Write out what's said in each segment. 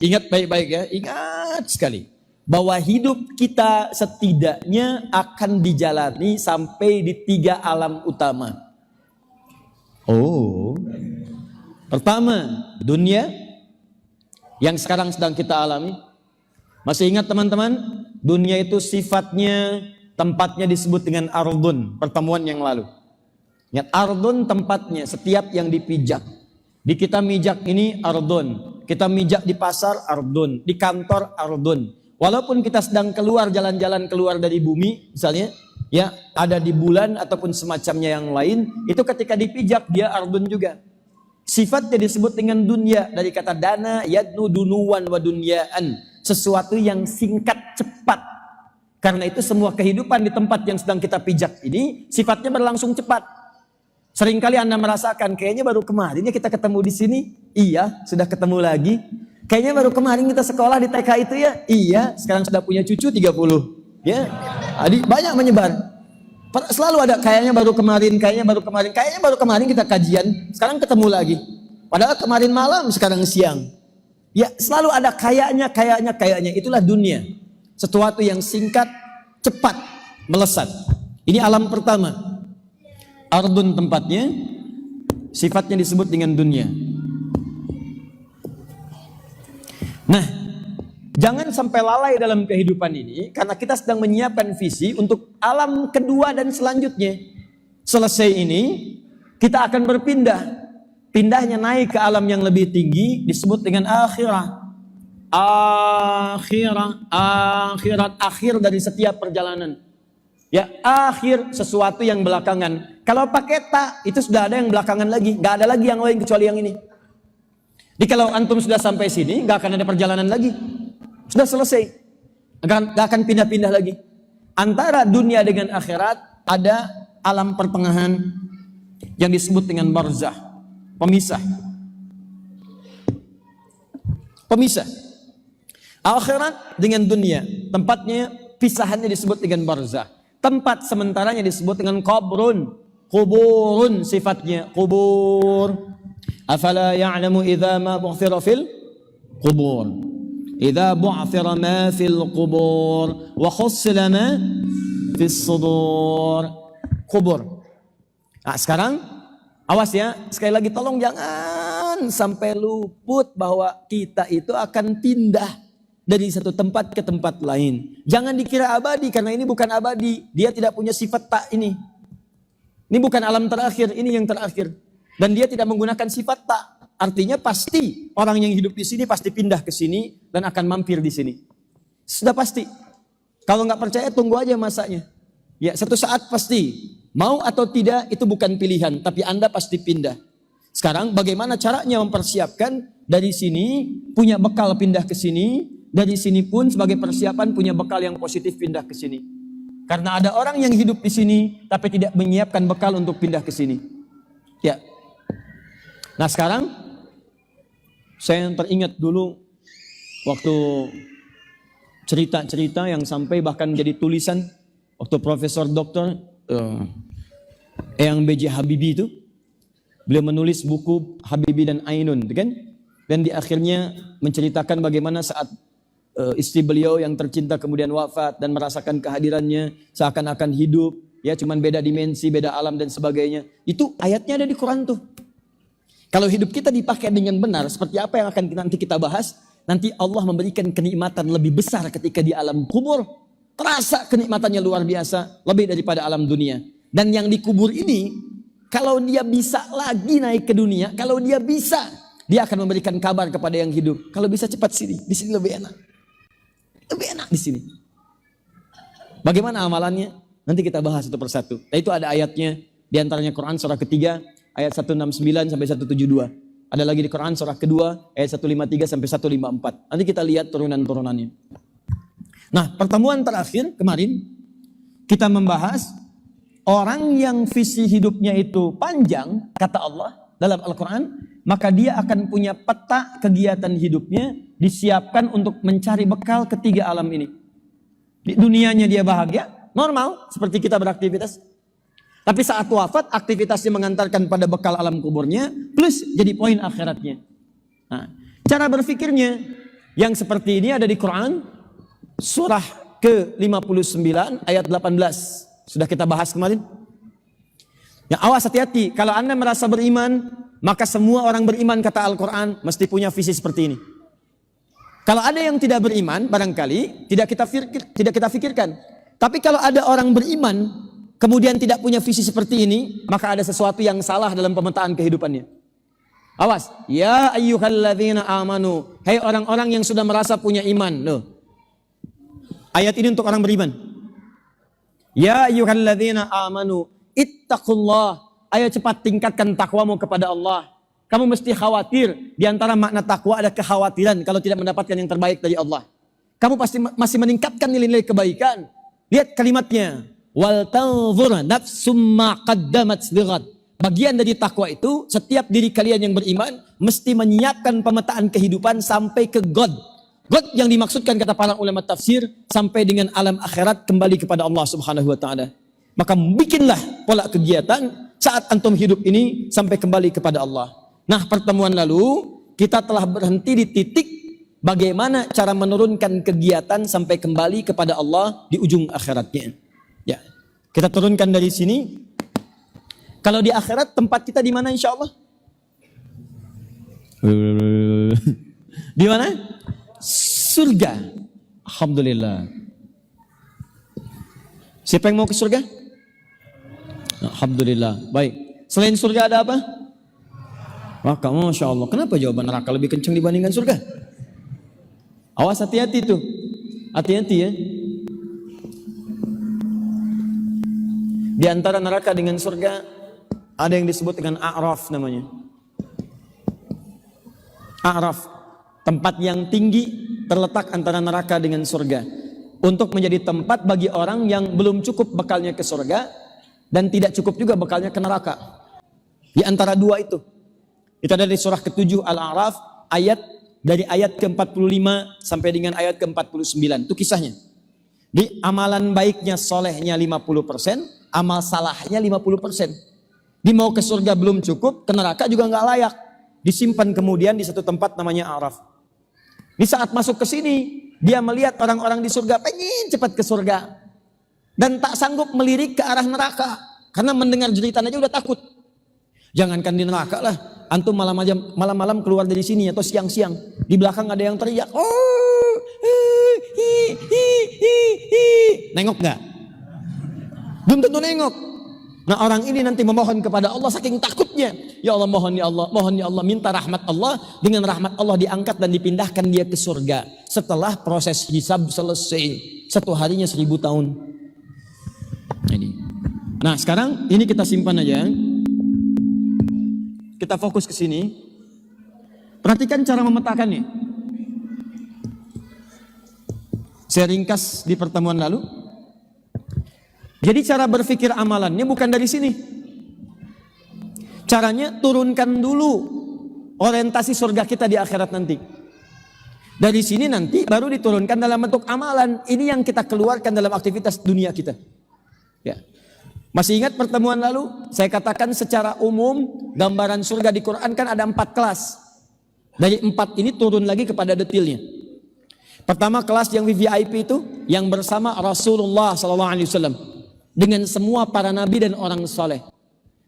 Ingat baik-baik ya, ingat sekali. Bahwa hidup kita setidaknya akan dijalani sampai di 3 alam utama. Oh, pertama, dunia yang sekarang sedang kita alami. Masih ingat teman-teman? Dunia itu sifatnya, tempatnya disebut dengan ardun, pertemuan yang lalu. Ingat, ardun tempatnya, setiap yang dipijak. Di kita mijak ini ardun, kita mijak di pasar ardun, di kantor ardun. Walaupun kita sedang keluar jalan-jalan keluar dari bumi, misalnya, ya ada di bulan ataupun semacamnya yang lain, itu ketika dipijak dia ardun juga. Sifatnya disebut dengan dunia dari kata dana, yadnu dunuwan wa dunyaan, sesuatu yang singkat cepat. Karena itu semua kehidupan di tempat yang sedang kita pijak ini sifatnya berlangsung cepat. Seringkali Anda merasakan kayaknya baru kemarin ya kita ketemu di sini, iya sudah ketemu lagi. Kayaknya baru kemarin kita sekolah di TK itu ya, iya sekarang sudah punya cucu 30. Ya, adik banyak menyebar. Selalu ada kayaknya baru kemarin kita kajian, sekarang ketemu lagi. Padahal kemarin malam, sekarang siang. Ya, selalu ada kayaknya. Itulah dunia. Sesuatu yang singkat, cepat, melesat. Ini alam pertama. Ardun tempatnya, sifatnya disebut dengan dunia. Nah, jangan sampai lalai dalam kehidupan ini karena kita sedang menyiapkan visi untuk alam kedua dan selanjutnya. Selesai ini, kita akan berpindah. Pindahnya naik ke alam yang lebih tinggi disebut dengan akhirat. Akhirat akhir dari setiap perjalanan. Ya, akhir sesuatu yang belakangan. Kalau pakai ta, itu sudah ada yang belakangan lagi, nggak ada lagi yang lain kecuali yang ini. Jadi kalau antum sudah sampai sini, nggak akan ada perjalanan lagi. Sudah selesai. Nggak akan pindah-pindah lagi. Antara dunia dengan akhirat ada alam pertengahan yang disebut dengan barzah. Pemisah. Akhirat dengan dunia. Tempatnya pisahannya disebut dengan barzah. Tempat sementaranya disebut dengan kuburun. Kuburun sifatnya. Kubur. Afala ya'lamu idza ma bu'thira fil qubur. Idza bu'thira ma fil qubur wa khussila ma fis sudur. Kubur. Nah, sekarang awas ya, sekali lagi tolong jangan sampai luput bahwa kita itu akan pindah dari satu tempat ke tempat lain. Jangan dikira abadi karena ini bukan abadi. Dia tidak punya sifat tak ini. Ini bukan alam terakhir, ini yang terakhir. Dan dia tidak menggunakan sifat tak. Artinya pasti orang yang hidup di sini pasti pindah ke sini dan akan mampir di sini. Sudah pasti. Kalau nggak percaya tunggu aja masanya. Ya, satu saat pasti. Mau atau tidak itu bukan pilihan, tapi Anda pasti pindah. Sekarang bagaimana caranya mempersiapkan dari sini punya bekal pindah ke sini, dari sini pun sebagai persiapan punya bekal yang positif pindah ke sini. Karena ada orang yang hidup di sini tapi tidak menyiapkan bekal untuk pindah ke sini. Ya. Nah sekarang saya teringat dulu waktu cerita-cerita yang sampai bahkan jadi tulisan waktu Profesor Doktor Eyang B.J. Habibie itu, beliau menulis buku Habibie dan Ainun, kan? Dan di akhirnya menceritakan bagaimana saat istri beliau yang tercinta kemudian wafat dan merasakan kehadirannya seakan-akan hidup, ya cuman beda dimensi, beda alam dan sebagainya. Itu ayatnya ada di Quran tuh. Kalau hidup kita dipakai dengan benar, seperti apa yang akan nanti kita bahas, nanti Allah memberikan kenikmatan lebih besar ketika di alam kubur. Terasa kenikmatannya luar biasa, lebih daripada alam dunia. Dan yang dikubur ini, kalau dia bisa lagi naik ke dunia, kalau dia bisa, dia akan memberikan kabar kepada yang hidup. Kalau bisa cepat sini, di sini lebih enak. Lebih enak di sini. Bagaimana amalannya? Nanti kita bahas satu persatu. Nah, itu ada ayatnya, di antaranya Quran surah ketiga, ayat 169 sampai 172. Ada lagi di Quran surah kedua, ayat 153 sampai 154. Nanti kita lihat turunan-turunannya. Nah, pertemuan terakhir kemarin kita membahas orang yang visi hidupnya itu panjang, kata Allah dalam Al-Quran, maka dia akan punya peta kegiatan hidupnya disiapkan untuk mencari bekal ketiga alam ini. Di dunianya dia bahagia, normal seperti kita beraktivitas. Tapi saat wafat aktivitasnya mengantarkan pada bekal alam kuburnya plus jadi poin akhiratnya. Nah, cara berpikirnya Yang seperti ini ada di Quran surah ke-59 ayat 18. Sudah kita bahas kemarin. Ya, awas hati-hati. Kalau Anda merasa beriman, maka semua orang beriman kata Al-Quran mesti punya visi seperti ini. Kalau ada yang tidak beriman, barangkali tidak kita fikirkan. Tapi kalau ada orang beriman, kemudian tidak punya visi seperti ini, maka ada sesuatu yang salah dalam pemetaan kehidupannya. Awas. Ya ayyuhalladzina amanu. Hai orang-orang yang sudah merasa punya iman. Loh. Ayat ini untuk orang beriman. Ya ayyuhalladzina amanu. Ittaqullah. Ayo cepat tingkatkan takwamu kepada Allah. Kamu mesti khawatir. Di antara makna takwa ada kekhawatiran kalau tidak mendapatkan yang terbaik dari Allah. Kamu pasti masih meningkatkan nilai-nilai kebaikan. Lihat kalimatnya. Wal tanzur nafsum ma qaddamat lighad. Bagian dari takwa itu setiap diri kalian yang beriman mesti menyiapkan pemetaan kehidupan sampai ke God. God yang dimaksudkan kata para ulama tafsir sampai dengan alam akhirat kembali kepada Allah Subhanahu wa taala. Maka bikinlah pola kegiatan saat antum hidup ini sampai kembali kepada Allah. Nah, pertemuan lalu kita telah berhenti di titik bagaimana cara menurunkan kegiatan sampai kembali kepada Allah di ujung akhiratnya. Ya, kita turunkan dari sini. Kalau di akhirat tempat kita di mana insya Allah? Di mana? Surga. Alhamdulillah. Siapa yang mau ke surga? Alhamdulillah. Baik. Selain surga ada apa? Maka Masya Allah. Kenapa jawaban neraka lebih kencang dibandingkan surga? Awas hati-hati tuh. Hati-hati ya. Di antara neraka dengan surga ada yang disebut dengan A'raf namanya. A'raf, tempat yang tinggi terletak antara neraka dengan surga. Untuk menjadi tempat bagi orang yang belum cukup bekalnya ke surga dan tidak cukup juga bekalnya ke neraka. Di antara dua itu. Itu ada di surah ke-7 Al-A'raf dari ayat ke-45 sampai dengan ayat ke-49. Itu kisahnya. Di amalan baiknya solehnya 50%, amal salahnya 50%. Di mau ke surga belum cukup, ke neraka juga nggak layak. Disimpan kemudian di satu tempat namanya A'raf. Di saat masuk ke sini, dia melihat orang-orang di surga pengen cepat ke surga. Dan tak sanggup melirik ke arah neraka. Karena mendengar jeritan aja udah takut. Jangankan di neraka lah. Antum malam-malam keluar dari sini atau siang-siang. Di belakang ada yang teriak. Oh, nengok gak? Belum tentu nengok. Nah, orang ini nanti memohon kepada Allah saking takutnya. Ya Allah, mohon ya Allah, minta rahmat Allah. Dengan rahmat Allah diangkat dan dipindahkan dia ke surga. Setelah proses hisab selesai. Satu harinya 1000 tahun. Nah, sekarang ini kita simpan aja. Kita fokus ke sini. Perhatikan cara memetakannya. Saya ringkas di pertemuan lalu. Jadi cara berpikir amalannya bukan dari sini. Caranya turunkan dulu orientasi surga kita di akhirat nanti. Dari sini nanti baru diturunkan dalam bentuk amalan. Ini yang kita keluarkan dalam aktivitas dunia kita. Ya. Masih ingat pertemuan lalu? Saya katakan secara umum gambaran surga di Quran kan ada 4 kelas. Dari 4 ini turun lagi kepada detailnya. Pertama kelas yang VIP itu yang bersama Rasulullah SAW dengan semua para nabi dan orang soleh.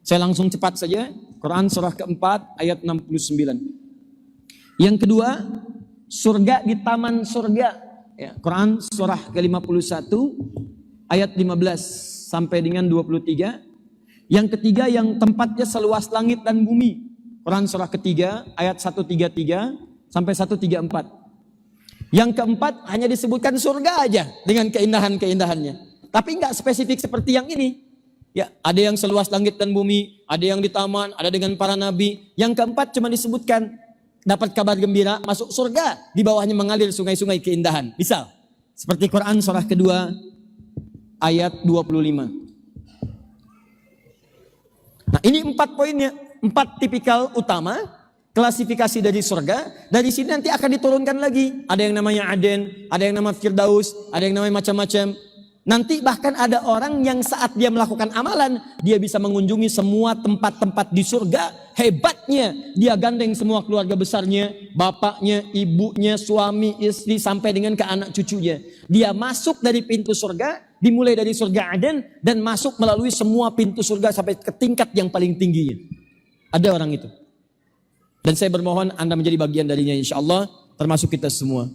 Saya langsung cepat saja. Quran surah keempat ayat 69. Yang kedua surga di taman surga. Ya, Quran surah ke-51 ayat 15 sampai dengan 23. Yang ketiga yang tempatnya seluas langit dan bumi. Quran surah ketiga ayat 133 sampai 134. Yang keempat hanya disebutkan surga aja dengan keindahan-keindahannya. Tapi enggak spesifik seperti yang ini. Ya, ada yang seluas langit dan bumi, ada yang di taman, ada dengan para nabi. Yang keempat cuma disebutkan dapat kabar gembira masuk surga, di bawahnya mengalir sungai-sungai keindahan. Misal seperti Quran surah kedua ayat 25. Nah, ini 4 poinnya, 4 tipikal utama klasifikasi dari surga. Dari sini nanti akan diturunkan lagi. Ada yang namanya Aden, ada yang namanya Firdaus, ada yang namanya macam-macam. Nanti bahkan ada orang yang saat dia melakukan amalan, dia bisa mengunjungi semua tempat-tempat di surga, Hebatnya dia gandeng semua keluarga besarnya, bapaknya, ibunya, suami, istri, sampai dengan ke anak cucunya. Dia masuk dari pintu surga, dimulai dari surga Aden, dan masuk melalui semua pintu surga sampai ke tingkat yang paling tingginya. Ada orang itu. Dan saya bermohon Anda menjadi bagian darinya insya Allah, termasuk kita semua.